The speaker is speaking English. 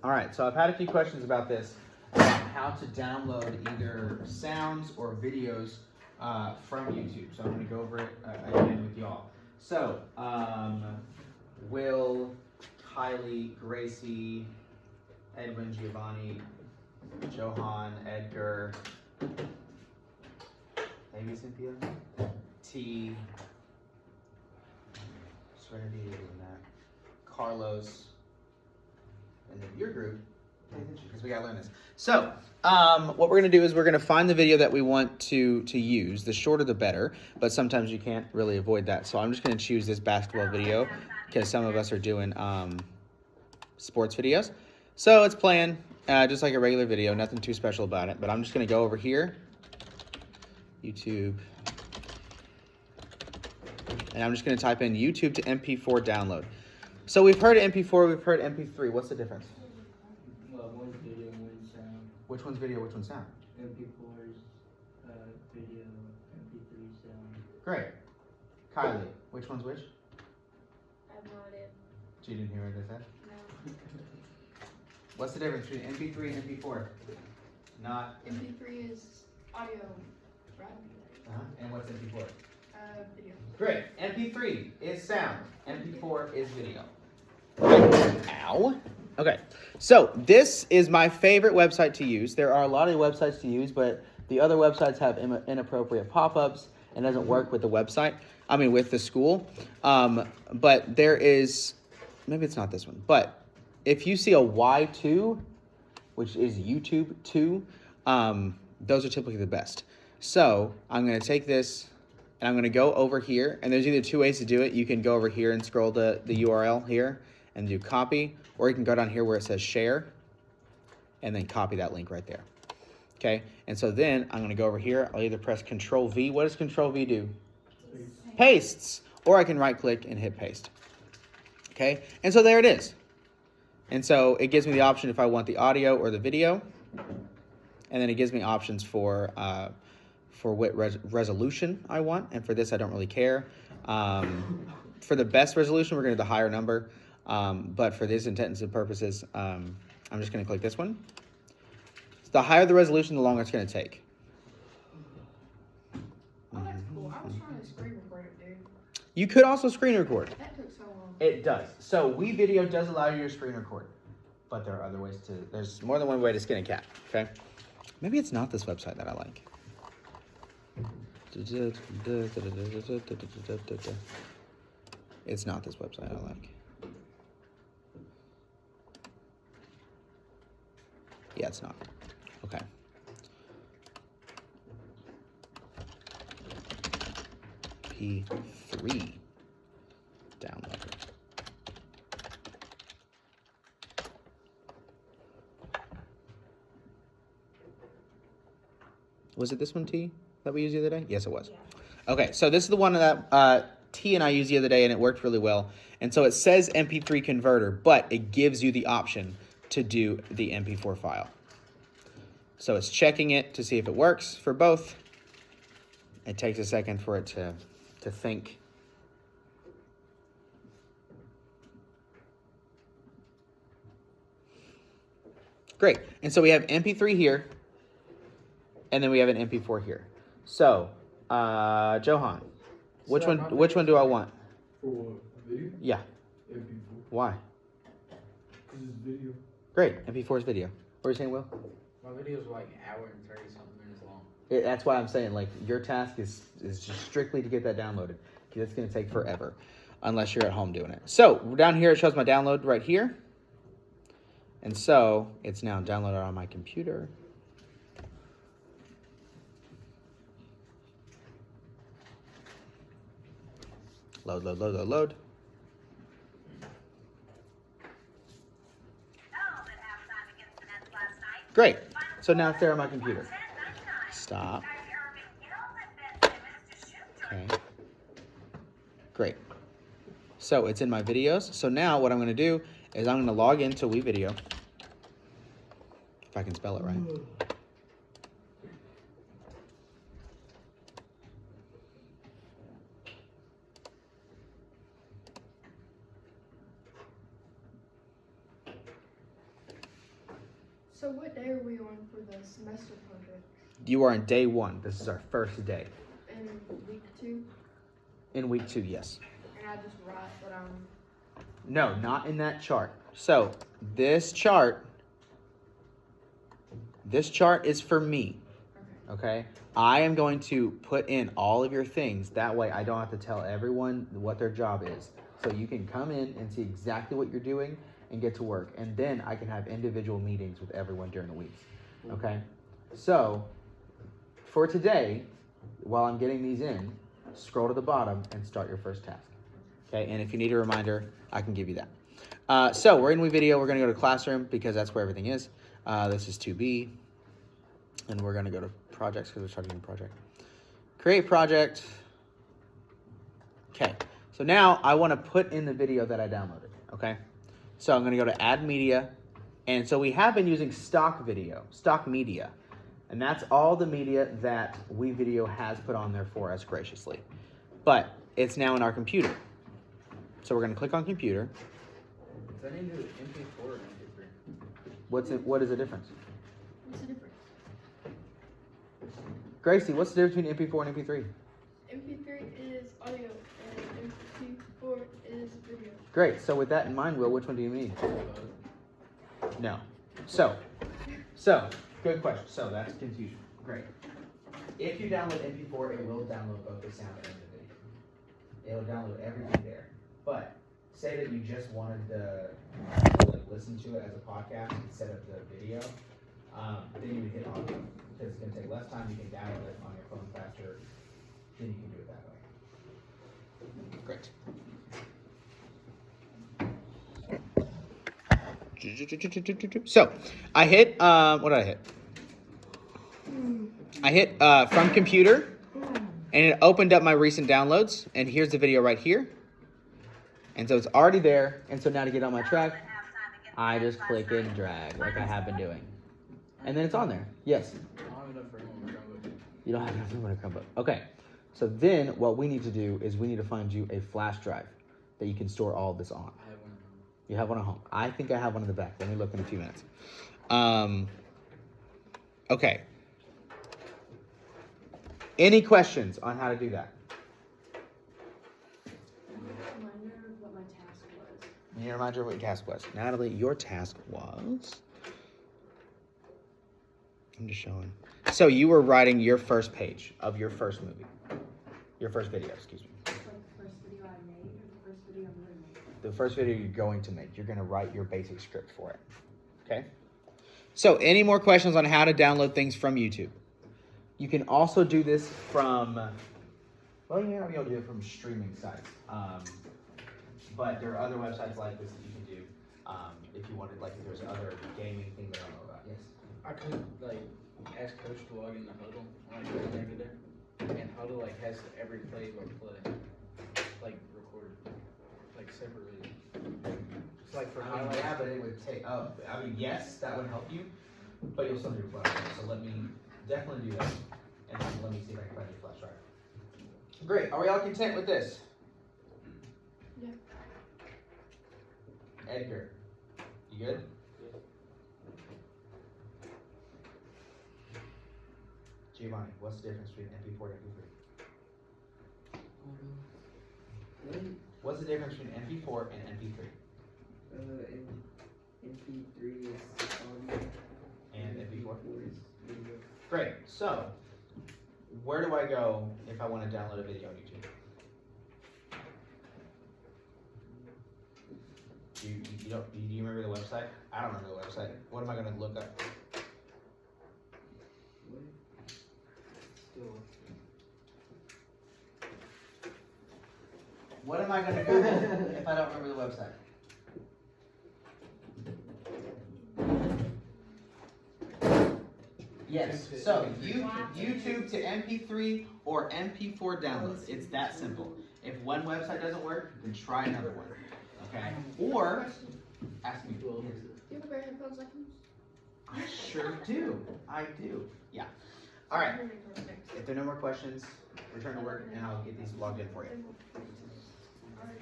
All right, so I've had a few questions about this, about how to download either sounds or videos from YouTube. So I'm going to go over it again with y'all. So, Will, Kylie, Gracie, Edwin, Giovanni, Johan, Edgar, maybe Cynthia, T, Serenity, and that, Carlos, and then your group, pay attention because we gotta learn this. So, what we're gonna do is we're gonna find the video that we want to use. The shorter the better, but sometimes you can't really avoid that. So I'm just gonna choose this basketball video because some of us are doing sports videos. So it's playing just like a regular video, nothing too special about it. But I'm just gonna go over here, YouTube, and I'm just gonna type in YouTube to MP4 download. So we've heard MP4, we've heard MP3. What's the difference? Well, one's video, one's sound. Which one's video, which one's sound? MP4 is video, MP3 sound. Great. Kylie, which one's which? I have no idea. She didn't hear what I said? No. What's the difference between MP3 and MP4? Not. MP3 is audio, right? And what's MP4? Video. Great. MP3 is sound. MP4 is video. Ow. Okay. So this is my favorite website to use. There are a lot of websites to use, but the other websites have inappropriate pop-ups and doesn't work with the website. I mean, with the school. But there is, maybe it's not this one, but if you see a Y2, which is YouTube 2, those are typically the best. So I'm going to take this and I'm going to go over here, and there's either two ways to do it. You can go over here and scroll the URL here and do copy, or you can go down here where it says share and then copy that link right there. Okay, and so then I'm going to go over here. I'll either press Control V. What does Control V do? Pastes. Or I can right click and hit paste. Okay, and so there it is. And so it gives me the option if I want the audio or the video, and then it gives me options for what resolution I want, and for this I don't really care. For the best resolution, we're going to do the higher number, but for this intents and purposes, I'm just going to click this one. The higher the resolution, the longer it's going to take. Oh, that's cool. I was trying to screen record it, dude. You could also screen record. That took so long. It does. So WeVideo does allow you to screen record, but there are other ways to. There's more than one way to skin a cat. Okay, maybe it's not this website that I like. It's not this website I like. Yeah, it's not. Okay. P3 downloader. Was it this one, T, that we used the other day? Yes, it was. Yeah. Okay, so this is the one that T and I used the other day, and it worked really well. And so it says MP3 converter, but it gives you the option to do the MP4 file. So it's checking it to see if it works for both. It takes a second for it to think. Great. And so we have MP3 here, and then we have an MP4 here. So, Johan, which one do I want? For video? Yeah. MP4. Why? This is video. Great. MP4 is video. What are you saying, Will? My video is like an hour and 30 something minutes long. That's why I'm saying, like, your task is just strictly to get that downloaded, because it's going to take forever, unless you're at home doing it. So, down here, it shows my download right here. And so, it's now downloaded on my computer. Load, load, load, load, load. Great. So now it's there on my computer. Stop. Okay. Great. So it's in my videos. So now what I'm going to do is I'm going to log into WeVideo. If I can spell it right. So what day are we on for the semester project? You are in day 1. This is our first day. In week 2? In week 2, yes. And I just write what I'm... No, not in that chart. So this chart is for me. Okay? I am going to put in all of your things. That way I don't have to tell everyone what their job is. So you can come in and see exactly what you're doing and get to work. And then I can have individual meetings with everyone during the weeks. Okay? So for today, while I'm getting these in, scroll to the bottom and start your first task. Okay? And if you need a reminder, I can give you that. So we're in WeVideo. We're going to go to Classroom because that's where everything is. This is 2B. And we're going to go to Projects because we're starting a project. Create project. Okay. So now I want to put in the video that I downloaded. Okay. So I'm going to go to Add Media. And so we have been using stock media. And that's all the media that WeVideo has put on there for us graciously. But it's now in our computer. So we're going to click on computer. Is that into MP4 or MP3? What is the difference? What's the difference? Gracie, what's the difference between MP4 and MP3? MP3 is audio and MP4 is video. Great. So with that in mind, Will, which one do you need? No. So, good question. So that's confusion. Great. If you download MP4, it will download both the sound and the video. It'll download everything there. But say that you just wanted to listen to it as a podcast instead of the video, then you would hit audio because it's going to take less time. You can download it on your phone faster. Then you can do it that way. Great. So I hit, what did I hit? I hit from computer and it opened up my recent downloads and here's the video right here. And so it's already there. And so now to get on my track, I just click and drag like I have been doing. And then it's on there. Yes. I don't have enough room on my Chromebook. You don't have enough room on a Chromebook. Okay. So then what we need to do is we need to find you a flash drive that you can store all of this on. I have one at home. You have one at home. I think I have one in the back. Let me look in a few minutes. Okay. Any questions on how to do that? Reminder of what my task was. You need a reminder of what your task was. Natalie, your task was... I'm just showing. So you were writing your first page of your first movie. Your first video, excuse me. Like the first video I made or the first video I'm going to make? The first video you're going to make. You're going to write your basic script for it. Okay? So any more questions on how to download things from YouTube? You can also do this from, well, you may not be able to do it from streaming sites. But there are other websites like this that you can do if you wanted, like if there's other gaming thing that I don't know about. Yes? I could like ask Coach to log into Huddle when I go connected there, and Huddle like has every play by play, like recorded, like separately. It's like for highlights. Yeah, but it would take, yes, that would help you, but you'll still need a flash drive. So let me definitely do that, and then let me see if I can find your flash drive. Great, are we all content with this? Yeah. Edgar, you good? Giovanni, what's the difference between MP4 and MP3? What's the difference between MP4 and MP3? MP3 is audio. And MP4? is video. Great, so where do I go if I want to download a video on YouTube? Do you remember the website? I don't remember the website. What am I going to look up? What? Still. What am I going to Google if I don't remember the website? Yes, so YouTube to MP3 or MP4 downloads. It's that simple. If one website doesn't work, then try another one. Okay? Or ask me. Do you have a pair of headphones I can use? I sure do. I do. Yeah. All right. If there are no more questions, return to work and I'll get these logged in for you. Alright,